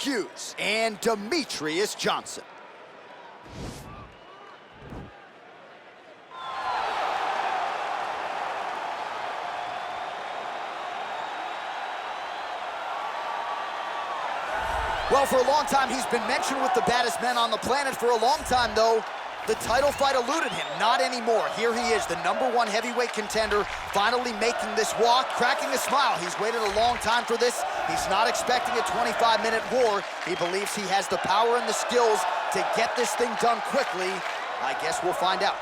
Hughes and Demetrious Johnson. Well, for a long time, he's been mentioned with the baddest men on the planet. For a long time, though, the title fight eluded him. Not anymore. Here he is, the #1 heavyweight contender, finally making this walk, cracking a smile. He's waited a long time for this. He's not expecting a 25-minute war. He believes he has the power and the skills to get this thing done quickly. I guess we'll find out.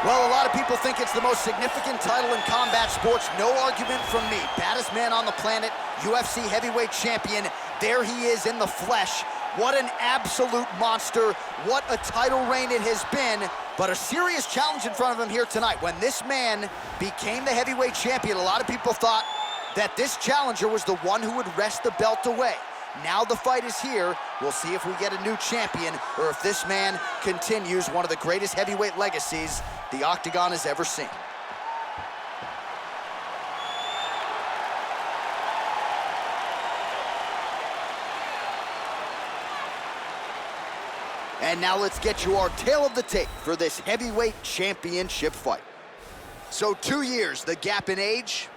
Well, a lot of people think it's the most significant title in combat sports. No argument from me. Baddest man on the planet, UFC heavyweight champion. There he is in the flesh. What an absolute monster. What a title reign it has been. But a serious challenge in front of him here tonight. When this man became the heavyweight champion, a lot of people thought that this challenger was the one who would wrest the belt away. Now the fight is here. We'll see if we get a new champion or if this man continues one of the greatest heavyweight legacies the Octagon has ever seen. And now let's get you our tale of the tape for this heavyweight championship fight. So 2 years, the gap in age,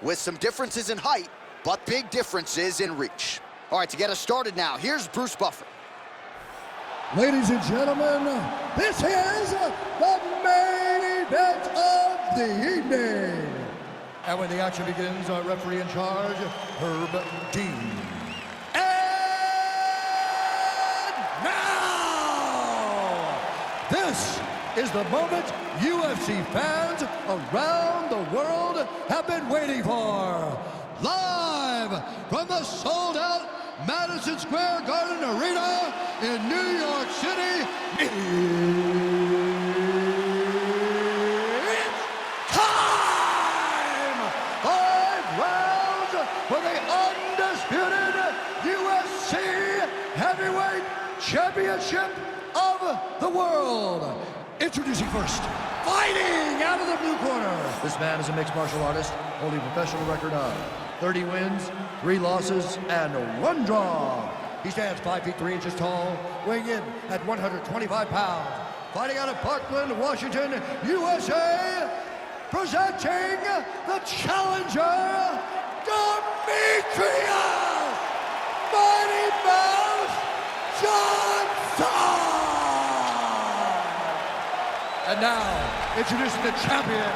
with some differences in height, but big differences in reach. All right, to get us started now, here's Bruce Buffer. Ladies and gentlemen, this is the main event of the evening. And when the action begins, our referee in charge, Herb Dean. And now, this is the moment UFC fans around the world have been waiting for. Live from the sold-out Madison Square Garden Arena in New York City, it's time! 5 rounds for the undisputed UFC Heavyweight Championship of the world. Introducing first, fighting out of the blue corner. This man is a mixed martial artist, holding a professional record of 30 wins, 3 losses, and 1 draw. He stands 5 feet 3 inches tall, weighing in at 125 pounds. Fighting out of Parkland, Washington, USA, presenting the challenger, Demetrious Mighty Mouse Johnson! And now, introducing the champion,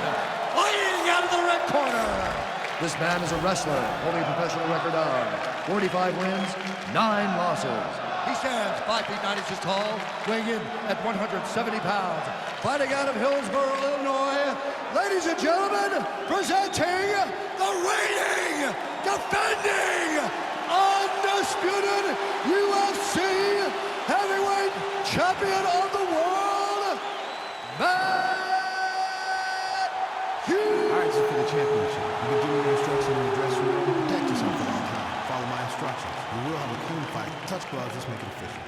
fighting out of the red corner. This man is a wrestler, holding a professional record of 45 wins, 9 losses. He stands 5 feet 9 inches tall, weighing in at 170 pounds. Fighting out of Hillsboro, Illinois, ladies and gentlemen, presenting the reigning, defending, undisputed UFC heavyweight champion of the world, Matt Hughes. All right, this is for the championship. You can give me the instructions in the dressing room. Protect yourself at all times. Follow my instructions. We will have a clean fight. Touch gloves. Let's make it official.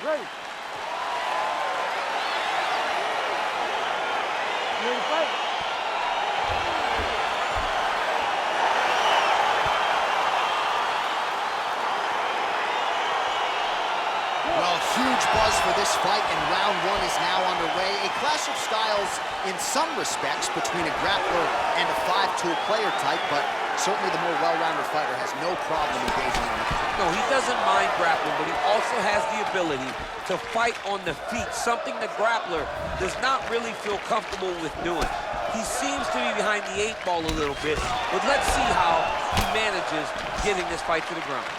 Ready. Ready to fight. Well, huge buzz for this fight, and round 1 is now underway. A clash of styles in some respects between a grappler and a 5-tool player type, but certainly the more well-rounded fighter has no problem engaging in the fight. No, he doesn't mind grappling, but he also has the ability to fight on the feet, something the grappler does not really feel comfortable with doing. He seems to be behind the 8 ball a little bit, but let's see how he manages getting this fight to the ground.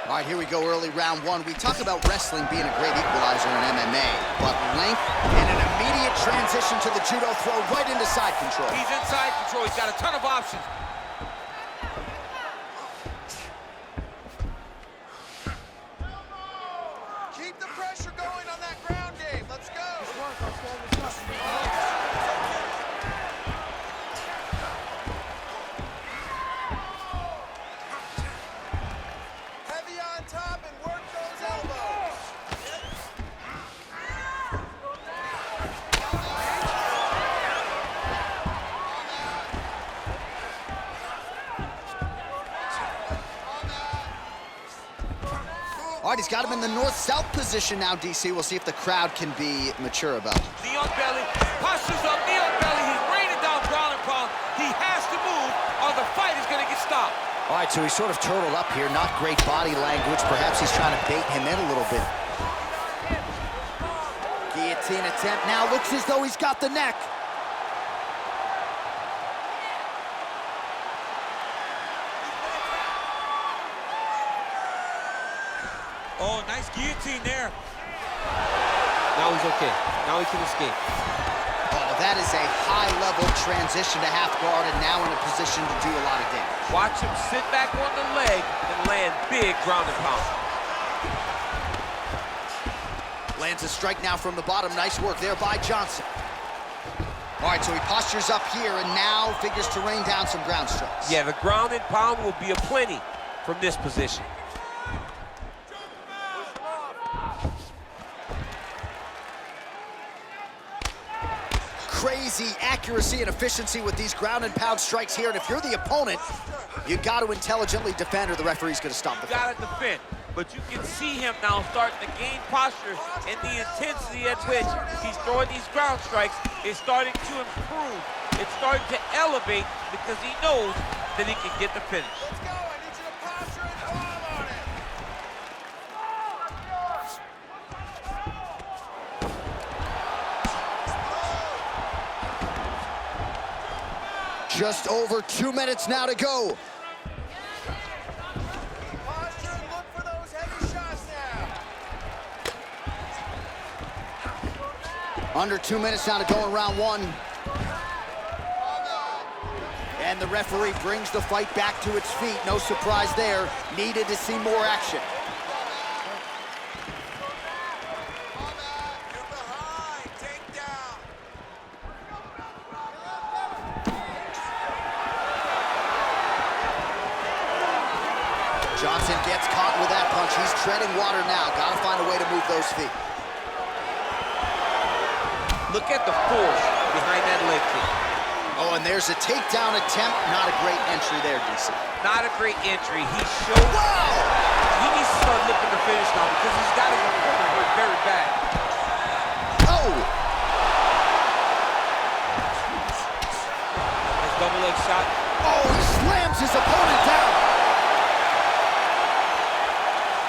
All right, here we go, early round 1. We talk about wrestling being a great equalizer in MMA, but length and an immediate transition to the judo throw right into side control. He's in side control. He's got a ton of options. Keep the pressure. pressure going on that ground game. Let's go. Heavy on top and work those elbows. All right, he's got him in the north-south position now, DC. We'll see if the crowd can be mature about it. Knee on belly, postures up, knee on belly. He's raining down ground and pound. He has to move or the fight is gonna get stopped. All right, so he's sort of turtled up here. Not great body language. Perhaps he's trying to bait him in a little bit. Guillotine attempt now. Looks as though he's got the neck. Oh, nice guillotine there. Now he's okay. Now he can escape. Oh, that is a high-level transition to half guard and now in a position to do a lot of damage. Watch him sit back on the leg and land big ground and pound. Lands a strike now from the bottom. Nice work there by Johnson. All right, so he postures up here and now figures to rain down some ground strikes. Yeah, the ground and pound will be aplenty from this position. Crazy accuracy and efficiency with these ground and pound strikes here. And if you're the opponent, you got to intelligently defend or the referee's going to stop the fight. Got to defend, but you can see him now starting to gain posture, and the intensity at which he's throwing these ground strikes is starting to improve. It's starting to elevate because he knows that he can get the finish. Let's go. I need you to posture and palm on it. Just over 2 minutes now to go. Posture and look for those heavy shots now. Under 2 minutes now to go in round one. And the referee brings the fight back to its feet. No surprise there. Needed to see more action. You're behind. Take down. Johnson gets caught with that punch. He's treading water now. Got to find a way to move those feet. Look at the force behind that leg kick. Oh, and there's a takedown attempt. Not a great entry there, DC. Not a great entry. He showed. Wow! He needs to start looking to finish now because he's got his opponent hurt very bad. Oh! Nice double leg shot. Oh, he slams his opponent down.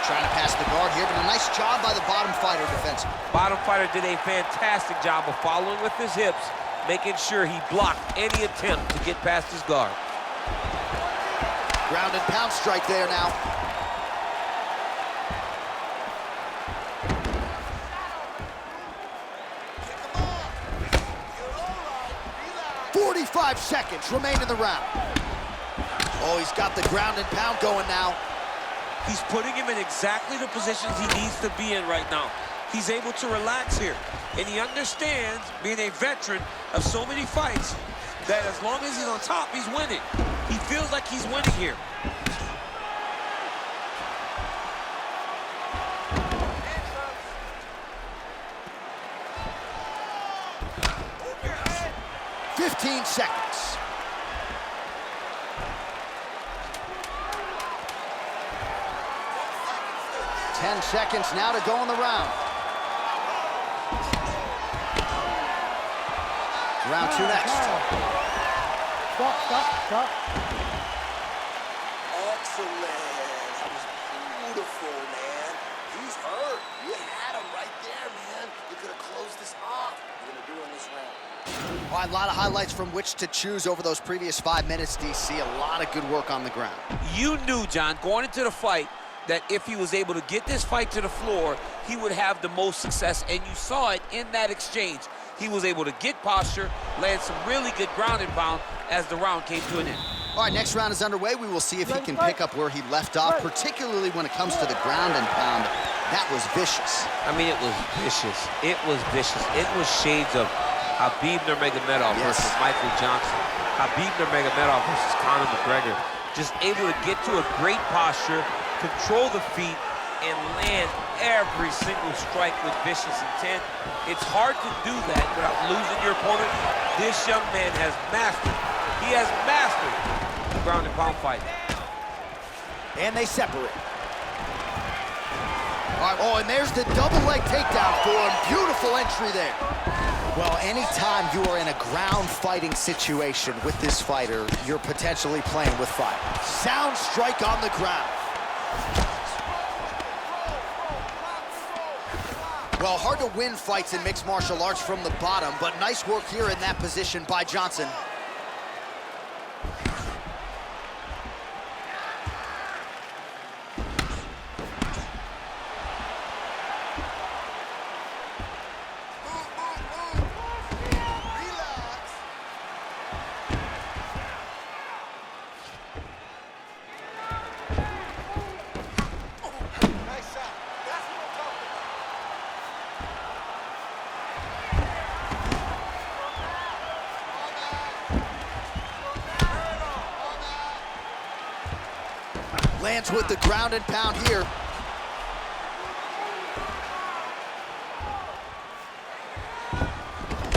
Trying to pass the guard here, but a nice job by the bottom fighter defensively. Bottom fighter did a fantastic job of following with his hips, making sure he blocked any attempt to get past his guard. Ground and pound strike there now. Kick him off. 45 seconds remain in the round. Oh, he's got the ground and pound going now. He's putting him in exactly the positions he needs to be in right now. He's able to relax here, and he understands, being a veteran of so many fights, that as long as he's on top, he's winning. He feels like he's winning here. Overhead. 15 seconds. 10 seconds now to go in the round. Round two next. Stop, stop. Excellent. That was beautiful, man. He's hurt. You had him right there, man. You could have closed this off. You're going to do in this round. All right, a lot of highlights from which to choose over those previous 5 minutes, DC. A lot of good work on the ground. You knew, John, going into the fight, that if he was able to get this fight to the floor, he would have the most success, and you saw it in that exchange. He was able to get posture, land some really good ground and pound as the round came to an end. All right, next round is underway. We will see if he can pick up where he left off, particularly when it comes to the ground and pound. That was vicious. I mean, it was vicious. It was vicious. It was shades of Khabib Nurmagomedov versus Michael Johnson. Khabib Nurmagomedov versus Conor McGregor. Just able to get to a great posture, control the feet, and land every single strike with vicious intent. It's hard to do that without losing your opponent. This young man has mastered. He has mastered the ground and pound fight. And they separate. All right, oh, and there's the double leg takedown for him. Beautiful entry there. Well, anytime you are in a ground fighting situation with this fighter, you're potentially playing with fire. Sound strike on the ground. Well, hard to win fights in mixed martial arts from the bottom, but nice work here in that position by Johnson. Lands with the ground and pound here.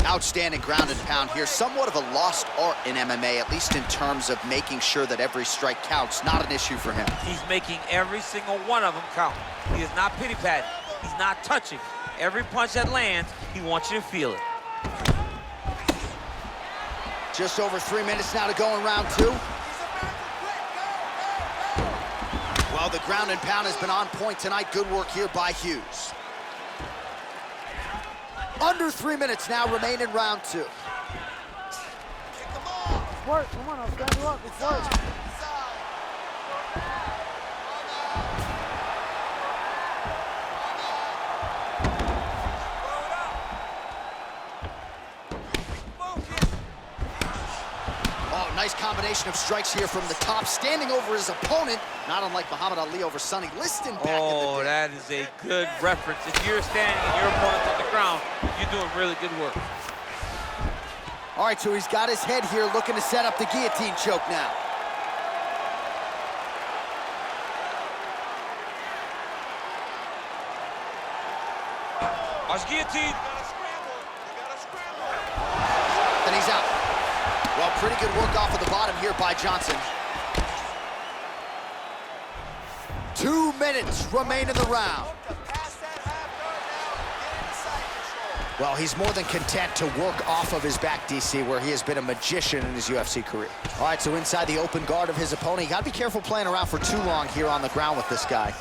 Outstanding ground and pound here. Somewhat of a lost art in MMA, at least in terms of making sure that every strike counts. Not an issue for him. He's making every single one of them count. He is not pity-patting. He's not touching. Every punch that lands, he wants you to feel it. Just over 3 minutes now to go in round two. Well, the ground and pound has been on point tonight. Good work here by Hughes. Under 3 minutes now remain in round two. Work, come on, I'll stand you up. It's work. Oh, nice combination of strikes here from the top, standing over his opponent, not unlike Muhammad Ali over Sonny Liston back in the day. That is a good reference. If you're standing and your opponent's on the ground, you're doing really good work. All right, so he's got his head here, looking to set up the guillotine choke now. Watch guillotine. Then he's out. Well, pretty good work off of the bottom here by Johnson. 2 minutes remain in the round. Well, he's more than content to work off of his back, DC, where he has been a magician in his UFC career. All right, so inside the open guard of his opponent, you gotta be careful playing around for too long here on the ground with this guy.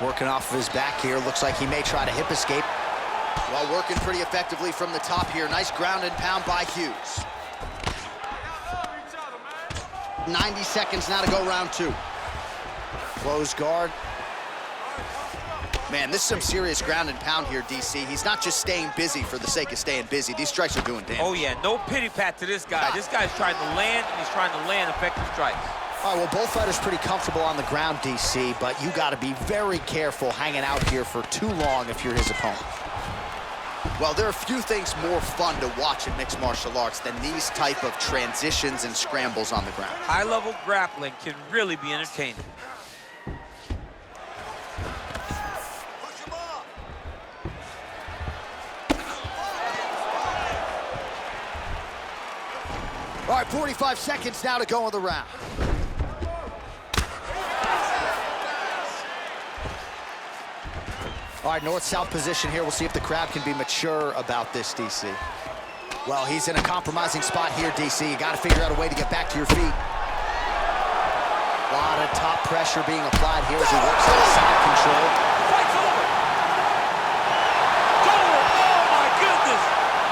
Working off of his back here, looks like he may try to hip escape. Well, working pretty effectively from the top here. Nice ground and pound by Hughes. 90 seconds now to go round two. Close guard. Man, this is some serious ground and pound here, DC. He's not just staying busy for the sake of staying busy. These strikes are doing damage. Oh, yeah, no pity pat to this guy. This guy's trying to land, and he's trying to land effective strikes. All right, well, both fighters pretty comfortable on the ground, DC, but you got to be very careful hanging out here for too long if you're his opponent. Well, there are few things more fun to watch in mixed martial arts than these type of transitions and scrambles on the ground. High-level grappling can really be entertaining. All right, 45 seconds now to go in the round. All right, north-south position here. We'll see if the crowd can be mature about this, DC. Well, he's in a compromising spot here, DC. You got to figure out a way to get back to your feet. A lot of top pressure being applied here as he works on side control. Fight's over. Oh, my goodness.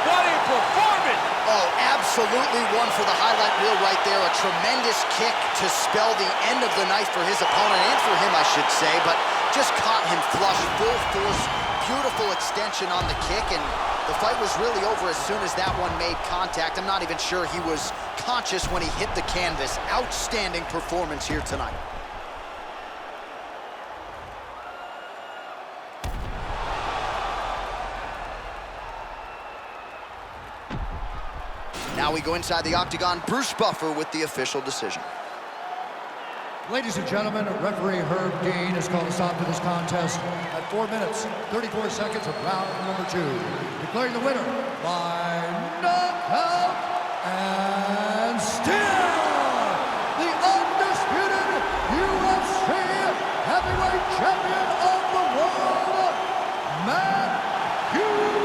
What a performance. Oh, absolutely one for the highlight reel right there. A tremendous kick to spell the end of the night for his opponent, and for him, I should say, but just caught him flush, full force, beautiful extension on the kick, and the fight was really over as soon as that one made contact. I'm not even sure he was conscious when he hit the canvas. Outstanding performance here tonight. Now we go inside the octagon. Bruce Buffer with the official decision. Ladies and gentlemen, referee Herb Dean has called a stop to this contest at 4 minutes, 34 seconds of round number 2. Declaring the winner by knockout and still the undisputed UFC heavyweight champion of the world, Hughes.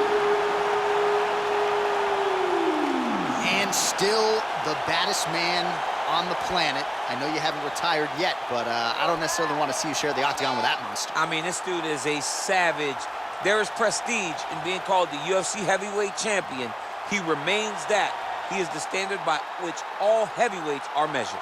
And still the baddest man on the planet. I know you haven't retired yet, but I don't necessarily want to see you share the octagon with that monster. I mean, this dude is a savage. There is prestige in being called the UFC heavyweight champion. He remains that. He is the standard by which all heavyweights are measured.